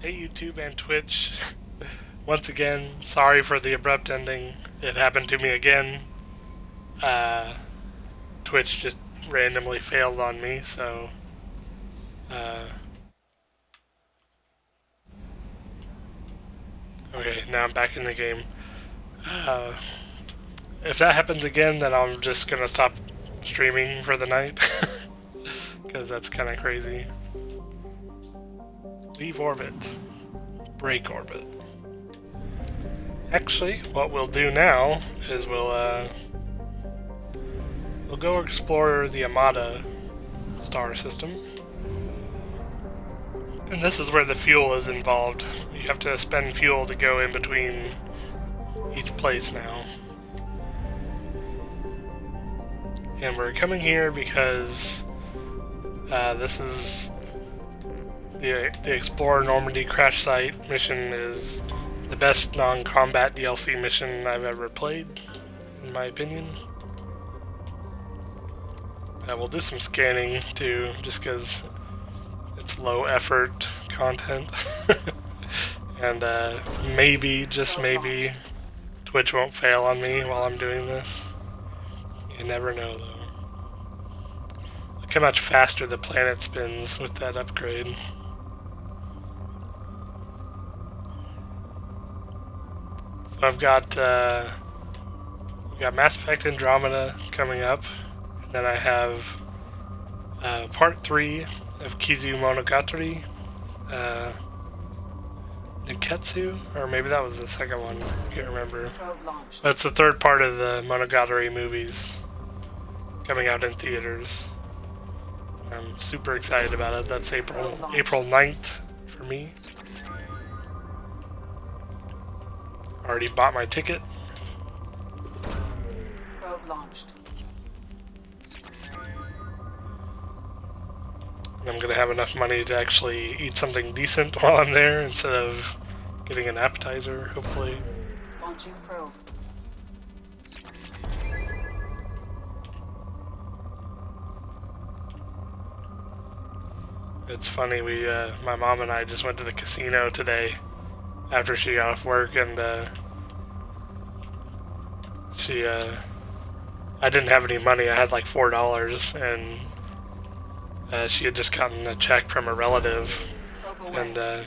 Hey YouTube and Twitch. Once again, sorry for the abrupt ending. It happened to me again. Uh, Twitch just randomly failed on me, so uh, okay, now I'm back in the game. Uh, if that happens again, then I'm just gonna stop streaming for the night, because that's kind of crazy. Leave orbit. Break orbit. Actually, what we'll do now is we'll go explore the Amada star system. And this is where the fuel is involved. You have to spend fuel to go in between each place now. And we're coming here because this is the Explorer Normandy crash site mission is the best non-combat DLC mission I've ever played, in my opinion. We'll do some scanning too, just because it's low effort content. And maybe, just maybe, Twitch won't fail on me while I'm doing this. You never know though. Look how much faster the planet spins with that upgrade. So I've got Mass Effect Andromeda coming up, and then I have part 3 of Kizu Monogatari, Niketsu, or maybe that was the second one, I can't remember. That's the third part of the Monogatari movies coming out in theaters. I'm super excited about it. That's April 9th for me. Already bought my ticket. Probe launched. I'm gonna have enough money to actually eat something decent while I'm there instead of getting an appetizer, hopefully. Launching probe. It's funny, my mom and I just went to the casino today after she got off work, and I didn't have any money. I had like $4, and she had just gotten a check from a relative, and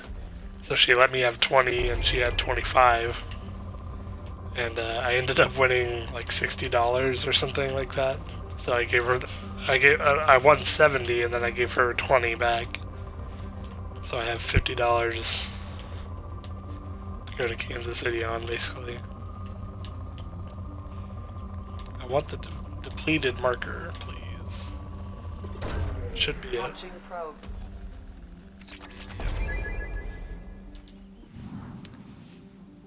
so she let me have 20, and she had 25, and I ended up winning like $60 or something like that. So I won 70, and then I gave her 20 back. So I have $50 to go to Kansas City on, basically. I want the depleted marker, please. Should be it. Launching probe.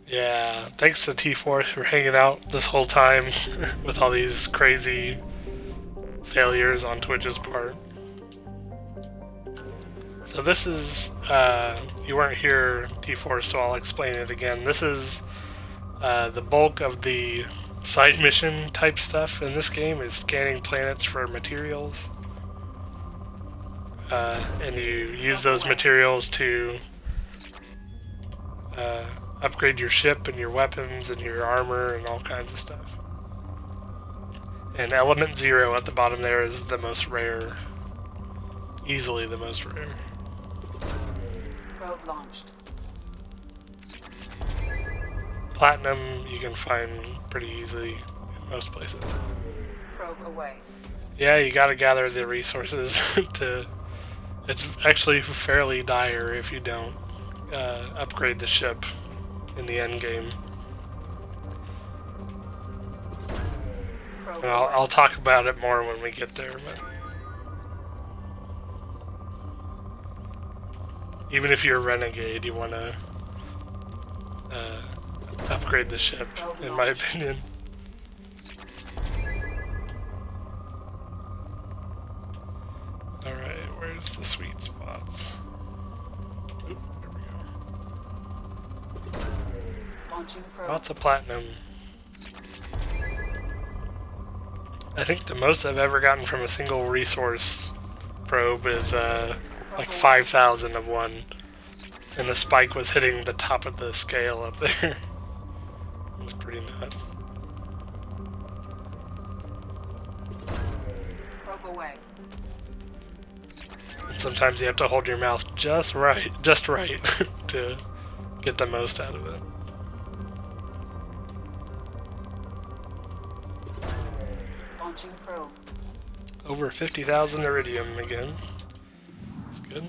Yeah, thanks to T-Force for hanging out this whole time with all these crazy failures on Twitch's part. So this is, you weren't here, T-Force, so I'll explain it again. This is the bulk of the side mission type stuff in this game is scanning planets for materials. And you use those materials to upgrade your ship and your weapons and your armor and all kinds of stuff. And element 0 at the bottom there is the most rare. Easily the most rare. Probe launched. Platinum you can find pretty easily in most places. Probe away. Yeah, you gotta gather the resources to... It's actually fairly dire if you don't upgrade the ship in the end game. And I'll talk about it more when we get there, but even if you're a renegade, you want to upgrade the ship, in my opinion. Alright, where's the sweet spots? Oop, there we go. Launching probe. Lots of platinum. I think the most I've ever gotten from a single resource probe is like 5,000 of one. And the spike was hitting the top of the scale up there. It was pretty nuts. Probe away. And sometimes you have to hold your mouse just right to get the most out of it. Launching probe. Over 50,000 iridium again. That's good.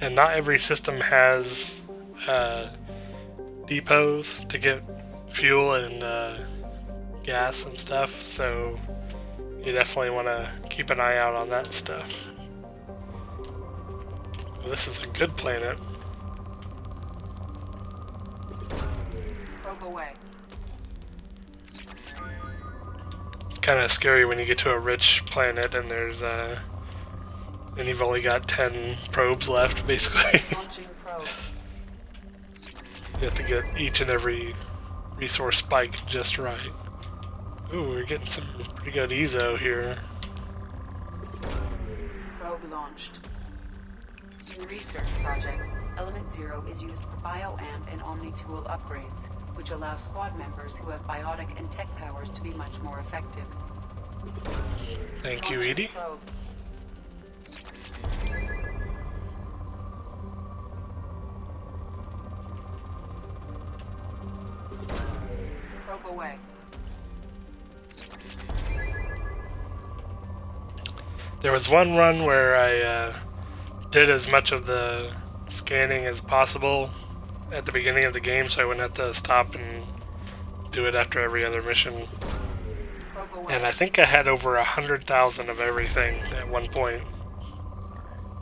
And not every system has depots to get fuel and gas and stuff, so you definitely want to keep an eye out on that stuff. Well, this is a good planet. Probe away. It's kind of scary when you get to a rich planet and there's and you've only got 10 probes left, basically. Launching probe. You have to get each and every resource spike just right. Ooh, we're getting some pretty good ESO here. Probe launched. In research projects, Element 0 is used for BioAmp and Omni-tool upgrades, which allow squad members who have biotic and tech powers to be much more effective. Thank you, Launching Edie. probe. Probe away. There was one run where I did as much of the scanning as possible at the beginning of the game, so I wouldn't have to stop and do it after every other mission. Probe away. And I think I had over 100,000 of everything at one point.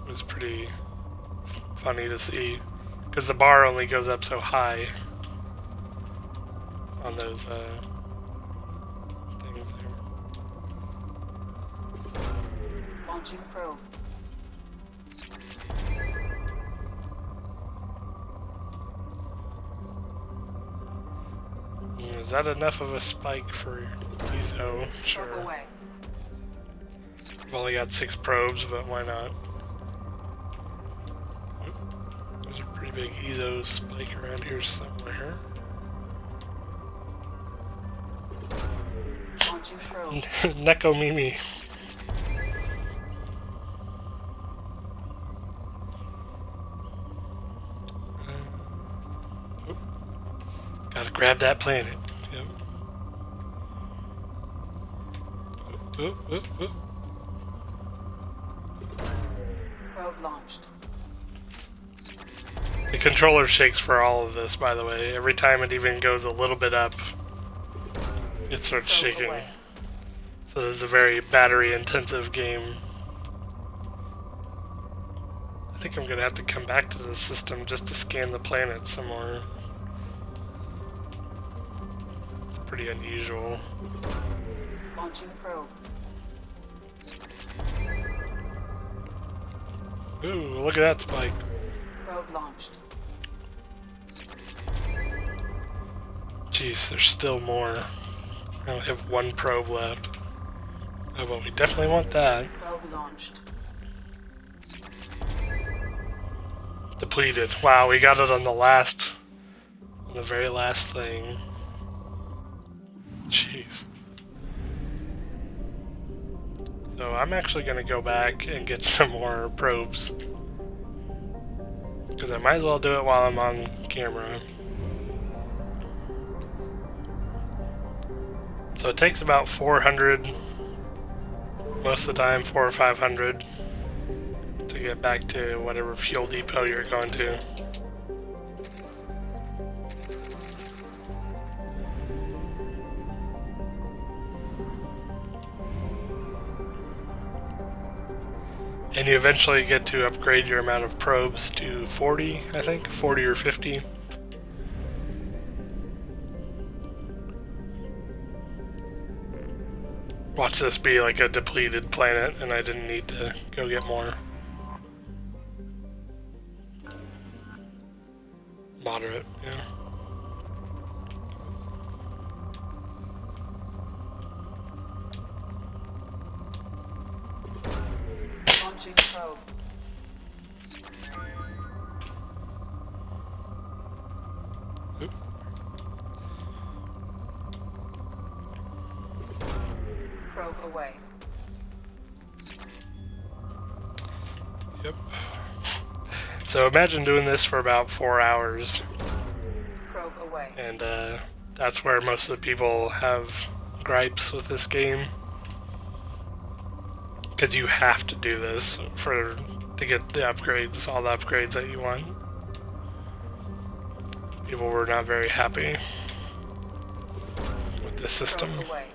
It was pretty funny to see, because the bar only goes up so high on those things there. Launching probe. Is that enough of a spike for ESO? Sure. Probe away. I've only got 6 probes, but why not? Oop, there's a pretty big ESO spike around here somewhere. Launching probe. Neko Mimi. Oop. Gotta grab that planet. Yep. Oop, oop, oop. Probe launched. The controller shakes for all of this, by the way. Every time it even goes a little bit up, it starts shaking. Away. So this is a very battery-intensive game. I think I'm gonna have to come back to the system just to scan the planet some more. It's pretty unusual. Launching probe. Ooh, look at that spike. Probe launched. Jeez, there's still more. I only have 1 probe left. Oh, well, we definitely want that. Probe launched. Depleted. Wow, we got it on the very last thing. Jeez. So I'm actually going to go back and get some more probes. Because I might as well do it while I'm on camera. So it takes about 400, most of the time 400 or 500, to get back to whatever fuel depot you're going to. And you eventually get to upgrade your amount of probes to 40, I think, 40 or 50. Watch this be like a depleted planet, and I didn't need to go get more. Moderate, yeah. Launching Probe away. Yep. So imagine doing this for about 4 hours. Probe away. And that's where most of the people have gripes with this game. Because you have to do this to get the upgrades, all the upgrades that you want. People were not very happy with this system. Probe away.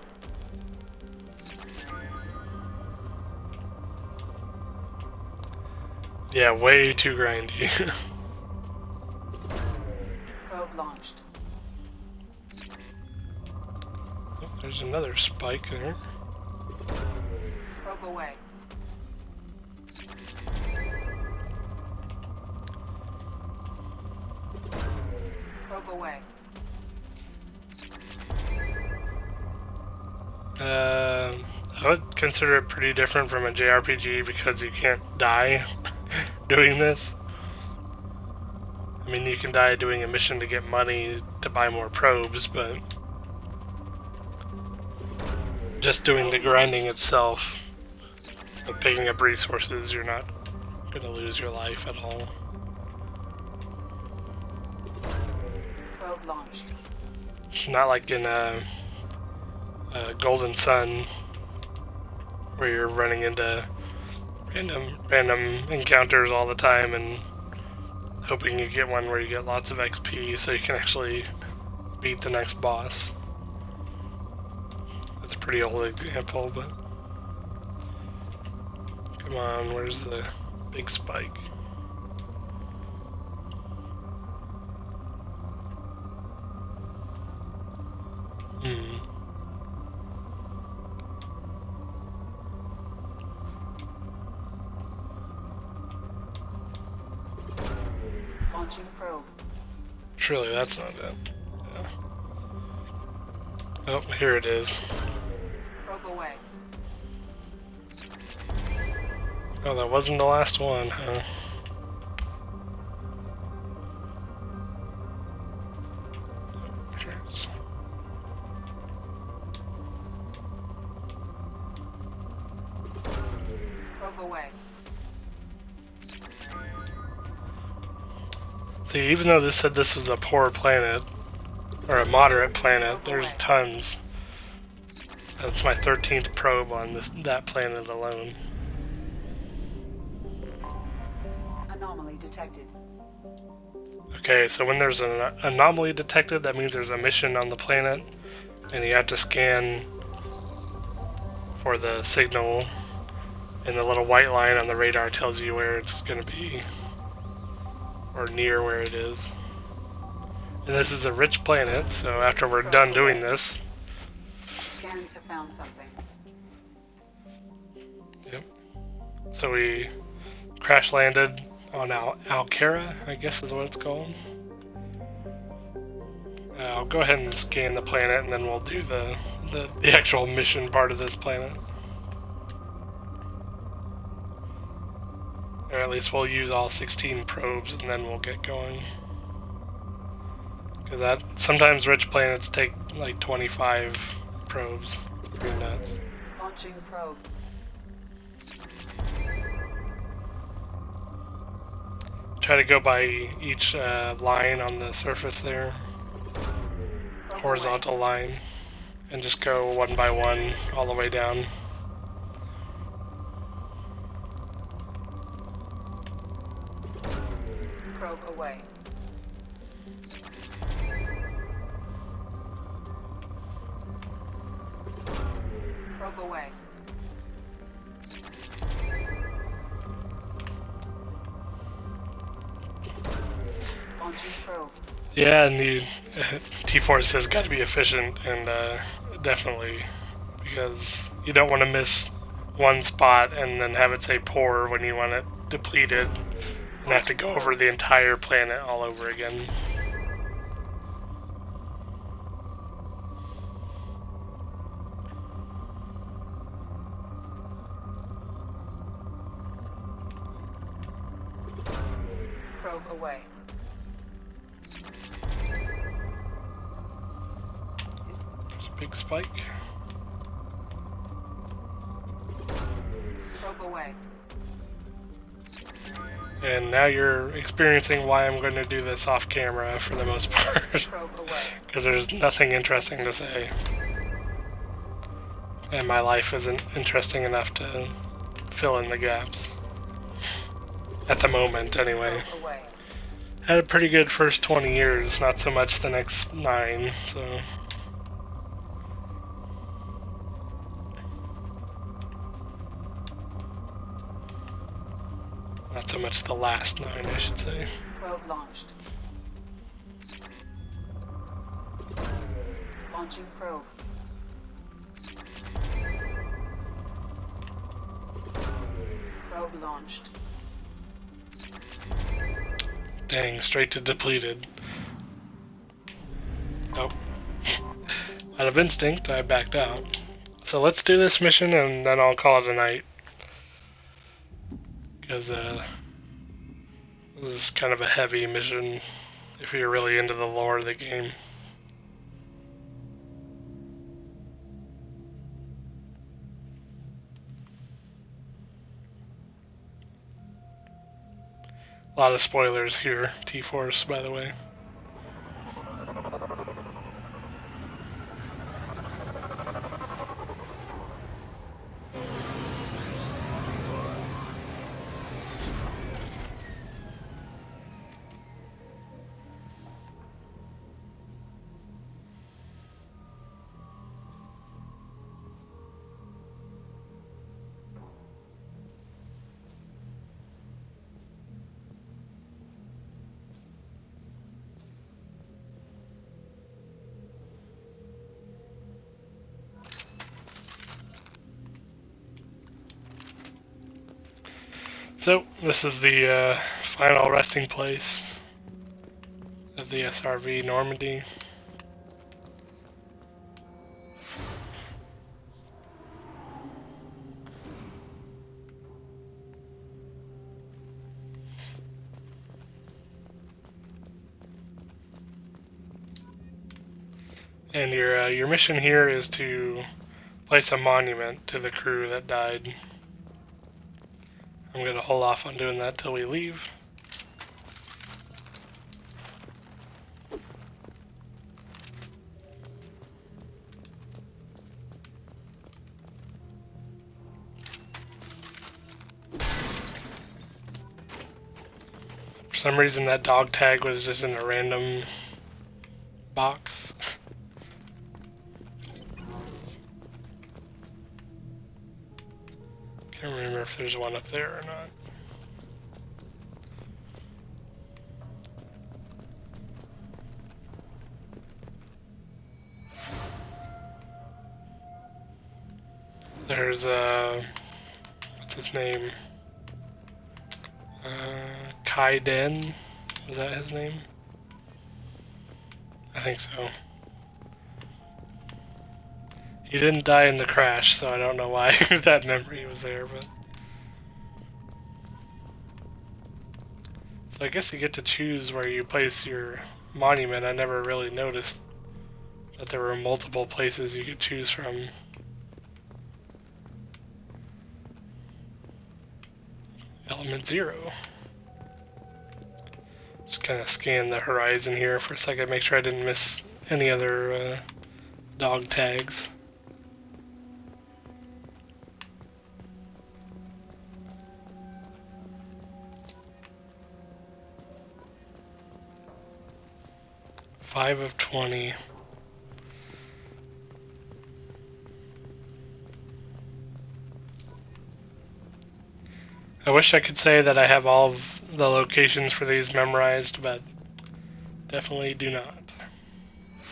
Yeah, way too grindy. Probe launched. Oh, there's another spike there. Probe away. Probe away. I would consider it pretty different from a JRPG because you can't die doing this. I mean, you can die doing a mission to get money to buy more probes, but just doing the grinding itself, and picking up resources, you're not going to lose your life at all. Probe launched. It's not like in a Golden Sun, where you're running into random encounters all the time and hoping you get one where you get lots of XP so you can actually beat the next boss. That's a pretty old example, but come on, where's the big spike? Launching probe. Surely that's not it. Yeah. Oh, here it is. Probe away. Oh, that wasn't the last one, huh? Here it is. Probe away. See, even though this said this was a poor planet, or a moderate planet, there's tons. That's my 13th probe on that planet alone. Anomaly detected. Okay, so when there's an anomaly detected, that means there's a mission on the planet, and you have to scan for the signal, and the little white line on the radar tells you where it's going to be, or near where it is. And this is a rich planet, so after we're done doing this... Scans have found something. Yep. So we crash landed on Alcara, I guess is what it's called. I'll go ahead and scan the planet, and then we'll do the actual mission part of this planet. Or at least we'll use all 16 probes, and then we'll get going. Because sometimes rich planets take like 25 probes. It's pretty nuts. Launching probe. Try to go by each line on the surface there. Horizontal line. And just go one by one all the way down. Probe away. Probe away. Launching probe. Yeah, and T-Force has got to be efficient, and definitely, because you don't want to miss one spot and then have it say poor when you want it depleted, and have to go over the entire planet all over again. Probe away. There's a big spike. away. And now you're experiencing why I'm going to do this off camera for the most part. Probe away. Because there's nothing interesting to say. And my life isn't interesting enough to fill in the gaps. At the moment, anyway. Probe away. Had a pretty good first 20 years, not so much the next 9, so... Not so much the last 9, I should say. Probe launched. Launching probe. Probe launched. Dang, straight to depleted. Oh. Out of instinct, I backed out. So let's do this mission and then I'll call it a night. Because this is kind of a heavy mission if you're really into the lore of the game. A lot of spoilers here, T-Force, by the way. So, this is the final resting place of the SRV Normandy. And your mission here is to place a monument to the crew that died. I'm gonna hold off on doing that till we leave. For some reason that dog tag was just in a random box. Can't remember if there's one up there or not. There's what's his name? Kai Den? Was that his name? I think so. He didn't die in the crash, so I don't know why that memory was there, but... So I guess you get to choose where you place your monument. I never really noticed that there were multiple places you could choose from. Element 0. Just kind of scan the horizon here for a second, make sure I didn't miss any other dog tags. Five of 20. I wish I could say that I have all of the locations for these memorized, but definitely do not,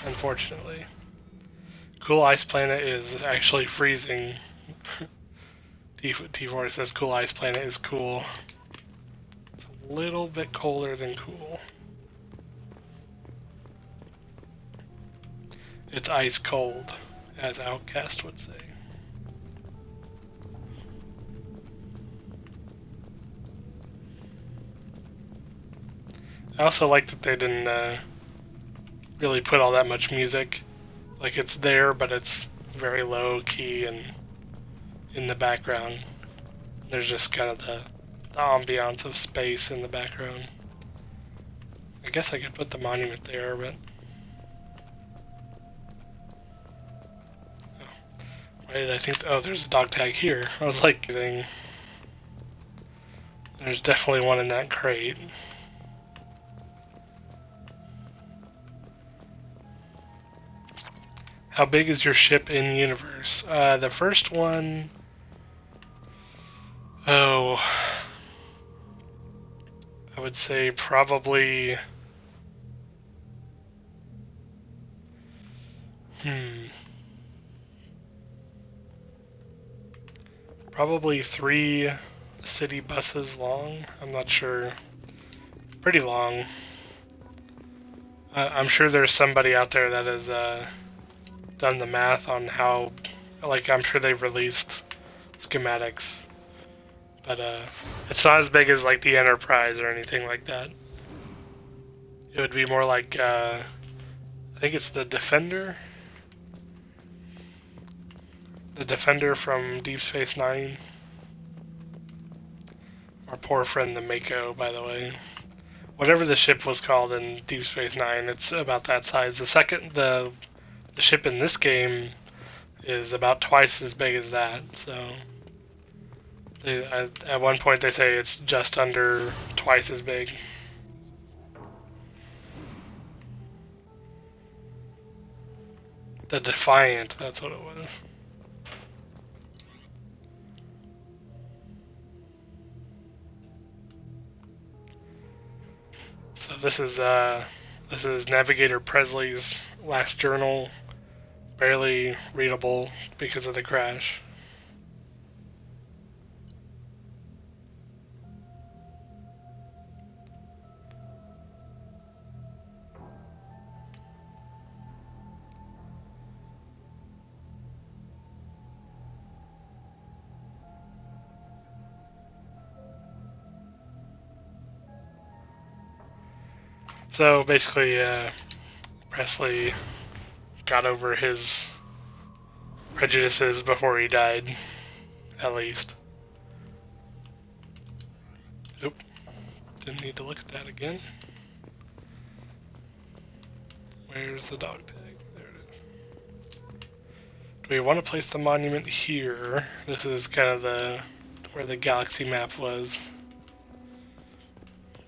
unfortunately. Cool Ice Planet is actually freezing. T4 says Cool Ice Planet is cool. It's a little bit colder than cool. It's ice cold, as Outcast would say. I also like that they didn't really put all that much music. Like, it's there, but it's very low key and in the background. There's just kind of the ambiance of space in the background. I guess I could put the monument there, but... Oh. Why did I think... Oh, there's a dog tag here. I was like, there's definitely one in that crate. How big is your ship in universe? The first one... Oh... I would say probably... Probably 3 city buses long. I'm not sure. Pretty long. I'm sure there's somebody out there that has done the math on how... Like, I'm sure they've released schematics. But it's not as big as, like, the Enterprise or anything like that. It would be more like... I think it's the Defender? The Defender from Deep Space Nine. Our poor friend the Mako, by the way. Whatever the ship was called in Deep Space Nine, it's about that size. The ship in this game is about twice as big as that, so... At one point they say it's just under twice as big. The Defiant, that's what it was. So this is Navigator Presley's last journal, barely readable because of the crash. So basically, Presley got over his prejudices before he died, at least. Oop, didn't need to look at that again. Where's the dog tag? There it is. Do we want to place the monument here? This is kind of where the galaxy map was.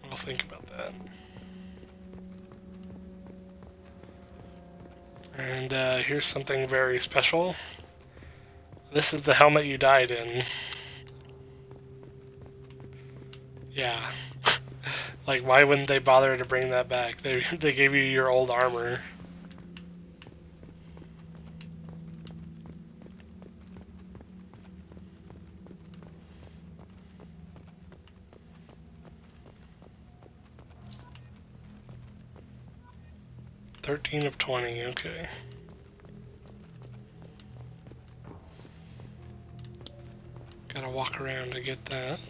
We'll think about that. And here's something very special. This is the helmet you died in. Yeah. Like, why wouldn't they bother to bring that back? They gave you your old armor. $13 of 20, okay. Gotta walk around to get that.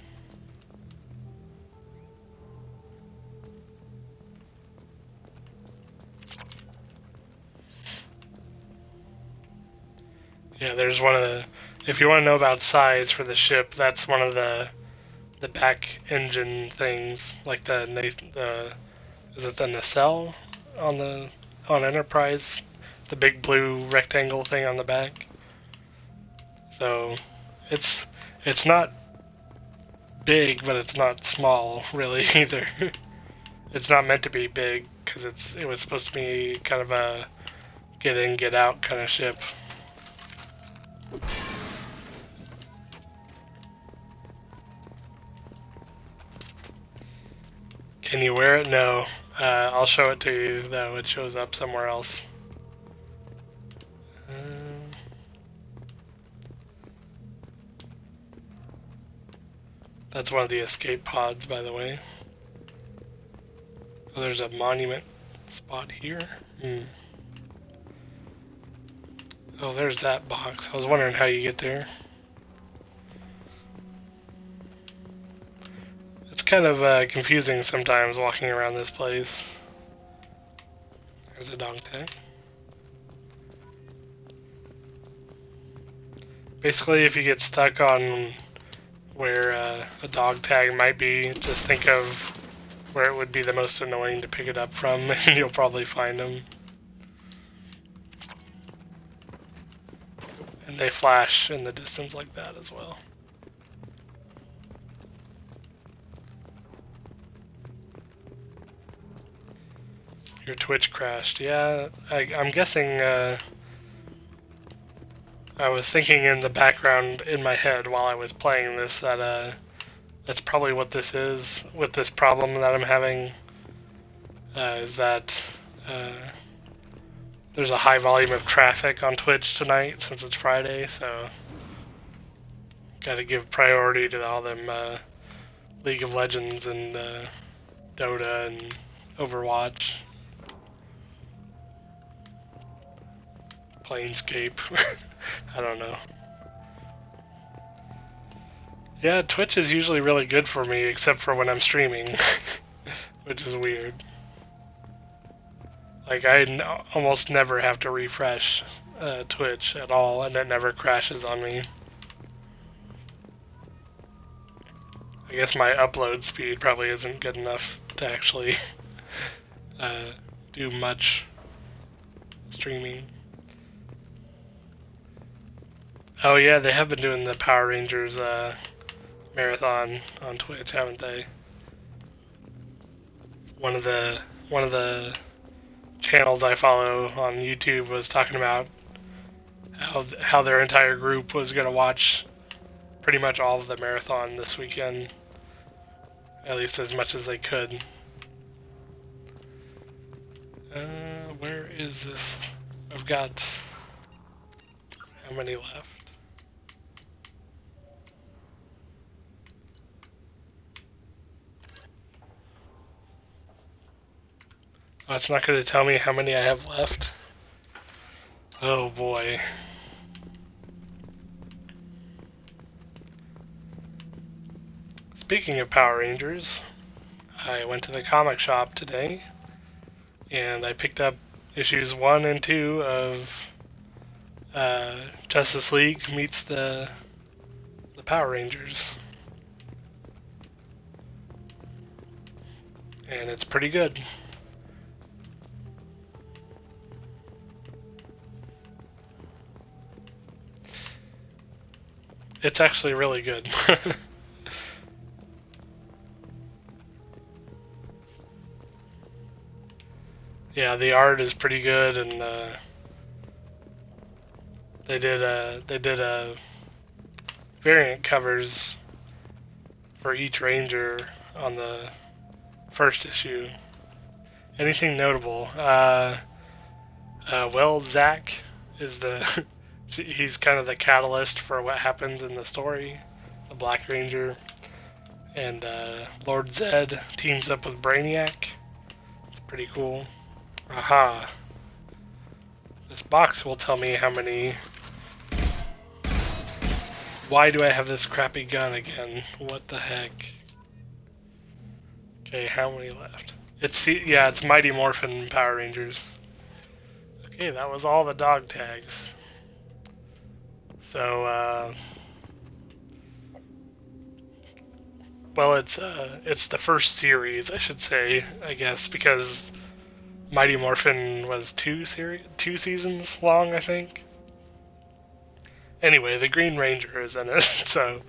Yeah, there's one of the... If you want to know about size for the ship, that's one of the back engine things, like the is it the nacelle on Enterprise, the big blue rectangle thing on the back. So it's not big, but it's not small really either. It's not meant to be big because it was supposed to be kind of a get in, get out kind of ship. Can you wear it? No. I'll show it to you, though. It shows up somewhere else. That's one of the escape pods, by the way. Oh, there's a monument spot here. Oh, there's that box. I was wondering how you get there. It's kind of confusing sometimes walking around this place. There's a dog tag. Basically, if you get stuck on where a dog tag might be. Just think of where it would be the most annoying to pick it up from, and you'll probably find them. And they flash in the distance like that as well. Your Twitch crashed. Yeah, I'm guessing, I was thinking in the background in my head while I was playing this that that's probably what this is with this problem that I'm having, is that there's a high volume of traffic on Twitch tonight since it's Friday, so gotta give priority to all them League of Legends and Dota and Overwatch. Planescape. I don't know. Yeah, Twitch is usually really good for me, except for when I'm streaming, which is weird. Like, I almost never have to refresh Twitch at all, and it never crashes on me. I guess my upload speed probably isn't good enough to actually do much streaming. Oh yeah, they have been doing the Power Rangers marathon on Twitch, haven't they? One of the channels I follow on YouTube was talking about how their entire group was gonna watch pretty much all of the marathon this weekend, at least as much as they could. Where is this? I've got how many left? Oh, it's not going to tell me how many I have left. Oh boy. Speaking of Power Rangers, I went to the comic shop today and I picked up issues 1 and 2 of Justice League meets the Power Rangers. And it's pretty good. It's actually really good. Yeah, the art is pretty good, and they did variant covers for each Ranger on the first issue. Anything notable? Well, Zach is the he's kind of the catalyst for what happens in the story, the Black Ranger, and Lord Zed teams up with Brainiac. It's pretty cool. Aha. This box will tell me how many... Why do I have this crappy gun again? What the heck? Okay, how many left? Yeah, it's Mighty Morphin Power Rangers. Okay, that was all the dog tags. So, well, it's the first series, I should say, I guess, because Mighty Morphin was two seasons long, I think. Anyway, the Green Ranger is in it, so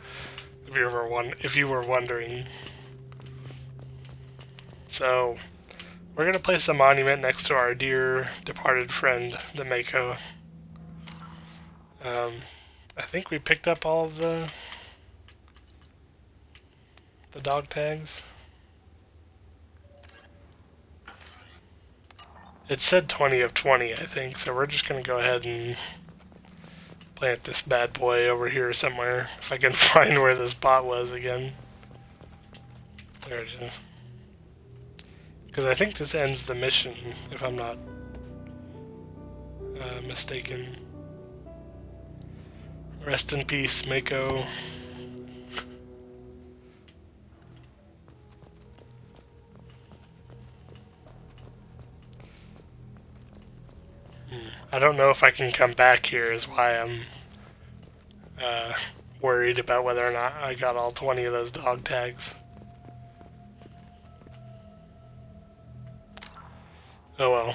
if you were wondering. So, we're gonna place a monument next to our dear departed friend, the Mako. I think we picked up all of the dog tags. It said 20 of 20, I think, so we're just gonna go ahead and plant this bad boy over here somewhere, if I can find where this bot was again. There it is. Because I think this ends the mission, if I'm not mistaken. Rest in peace, Mako. I don't know if I can come back here is why I'm worried about whether or not I got all 20 of those dog tags. Oh well.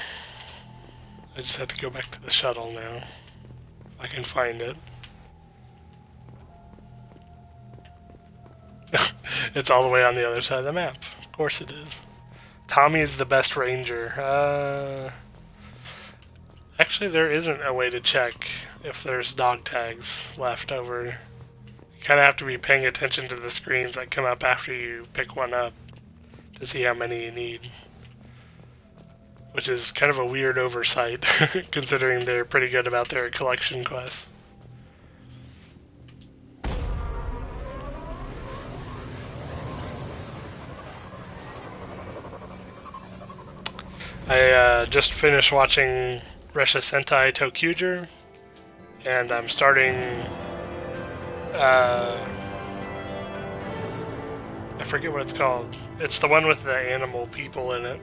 I just have to go back to the shuttle now. If I can find it. It's all the way on the other side of the map. Of course it is. Tommy is the best ranger. Actually, there isn't a way to check if there's dog tags left over. You kind of have to be paying attention to the screens that come up after you pick one up to see how many you need. Which is kind of a weird oversight, considering they're pretty good about their collection quests. I just finished watching Resha Sentai Tokyuger, and I'm starting, I forget what it's called. It's the one with the animal people in it.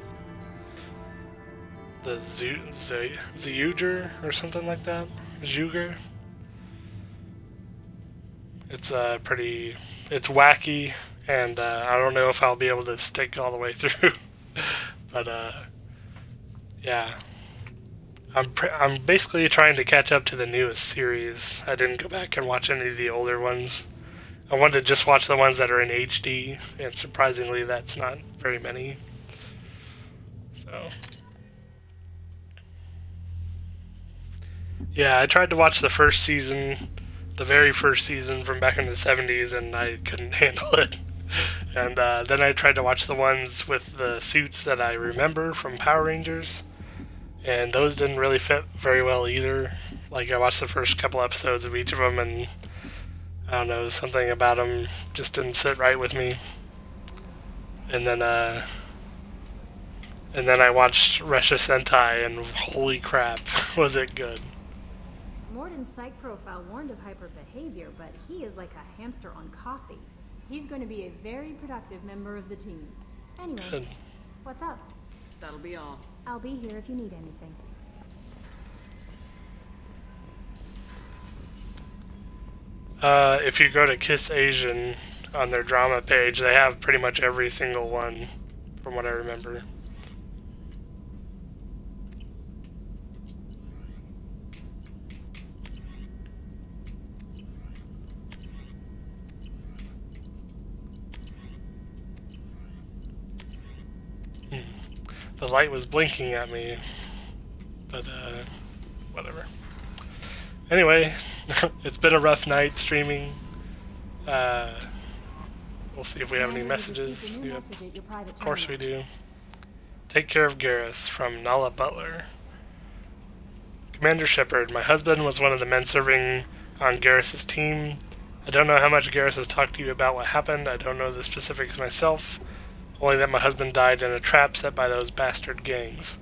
The Zyuger or something like that? Zyuger? It's it's wacky, and I don't know if I'll be able to stick all the way through. But yeah. I'm basically trying to catch up to the newest series. I didn't go back and watch any of the older ones. I wanted to just watch the ones that are in HD, and surprisingly that's not very many. So yeah, I tried to watch the first season, the very first season from back in the 70s, and I couldn't handle it. And then I tried to watch the ones with the suits that I remember from Power Rangers, and those didn't really fit very well either. Like, I watched the first couple episodes of each of them, and I don't know, something about them just didn't sit right with me. And then I watched Resha Sentai, and holy crap, was it good. Morden's psych profile warned of hyper behavior, but he is like a hamster on coffee. He's going to be a very productive member of the team. Anyway, Good. What's up? That'll be all. I'll be here if you need anything. If you go to Kiss Asian on their drama page, they have pretty much every single one, from what I remember. The light was blinking at me, but whatever. Anyway, it's been a rough night streaming. We'll see if we have any messages. Yep. Of course we do. Take care of Garrus from Nala Butler. Commander Shepard, my husband was one of the men serving on Garrus's team. I don't know how much Garrus has talked to you about what happened. I don't know the specifics myself. Only that my husband died in a trap set by those bastard gangs.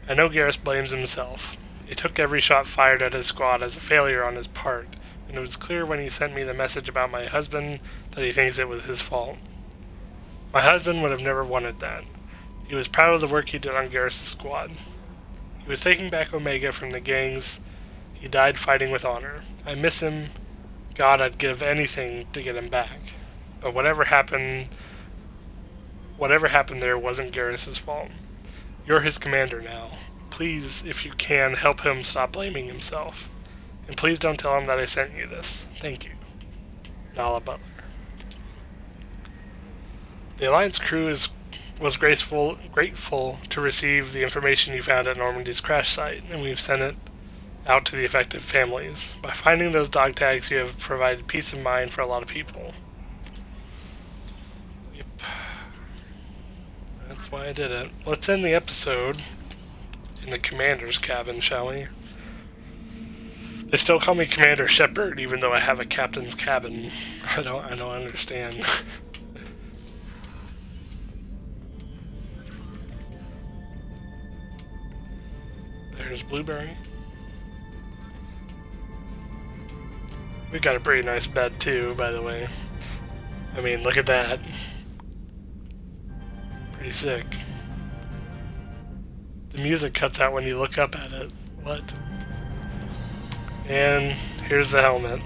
I know Garrus blames himself. He took every shot fired at his squad as a failure on his part, and it was clear when he sent me the message about my husband that he thinks it was his fault. My husband would have never wanted that. He was proud of the work he did on Garrus' squad. He was taking back Omega from the gangs. He died fighting with honor. I miss him. God, I'd give anything to get him back. But whatever happened there wasn't Garrus' fault. You're his commander now. Please, if you can, help him stop blaming himself. And please don't tell him that I sent you this. Thank you. Nala Butler. The Alliance crew was grateful to receive the information you found at Normandy's crash site, and we've sent it out to the affected families. By finding those dog tags, you have provided peace of mind for a lot of people. Yep. That's why I did it. Let's end the episode in the commander's cabin, shall we? They still call me Commander Shepard, even though I have a captain's cabin. I don't understand. There's Blueberry. We got a pretty nice bed too, by the way. I mean, look at that. Pretty sick. The music cuts out when you look up at it. What? And here's the helmet.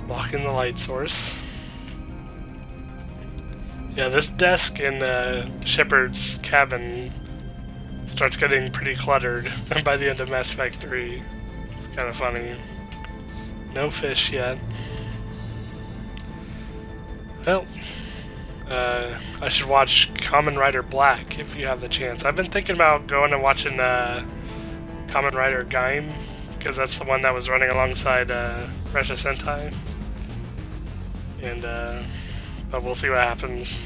Lock in the light source. Yeah, this desk in Shepard's cabin starts getting pretty cluttered by the end of Mass Effect 3. It's kind of funny. No fish yet. Well, I should watch Kamen Rider Black if you have the chance. I've been thinking about going and watching Kamen Rider Gaim, because that's the one that was running alongside Resha Sentai. And, but we'll see what happens.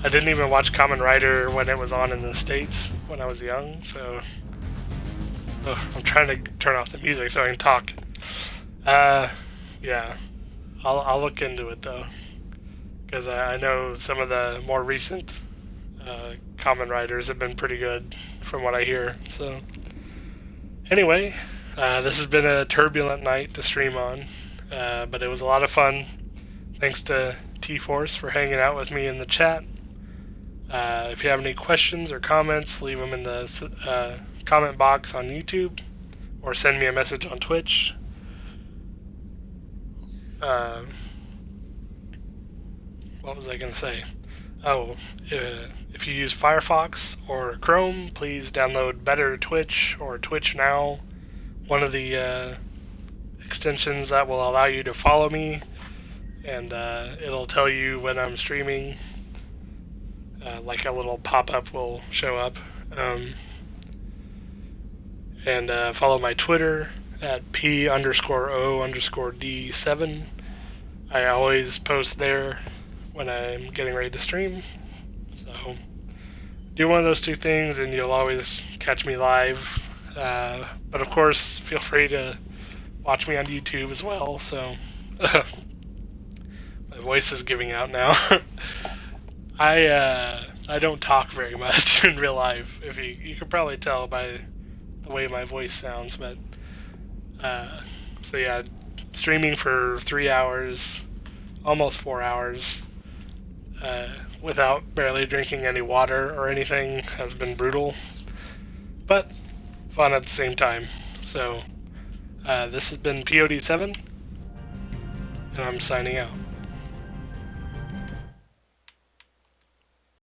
I didn't even watch Kamen Rider when it was on in the States when I was young, so... Oh, I'm trying to turn off the music so I can talk. Yeah. I'll look into it, though. Because I know some of the more recent Kamen Riders have been pretty good, from what I hear, so... Anyway, this has been a turbulent night to stream on, but it was a lot of fun. Thanks to T-Force for hanging out with me in the chat. If you have any questions or comments, leave them in the comment box on YouTube, or send me a message on Twitch. What was I going to say? Oh, if you use Firefox or Chrome, please download Better Twitch or Twitch Now, one of the extensions that will allow you to follow me, and it'll tell you when I'm streaming. Like a little pop-up will show up. And follow my Twitter at P_O_D7. I always post there when I'm getting ready to stream. So do one of those two things and you'll always catch me live. But of course, feel free to watch me on YouTube as well. So my voice is giving out now. I don't talk very much in real life. If you can probably tell by the way my voice sounds, but so yeah, streaming for 3 hours, almost 4 hours, without barely drinking any water or anything has been brutal, but fun at the same time. So this has been POD7, and I'm signing out.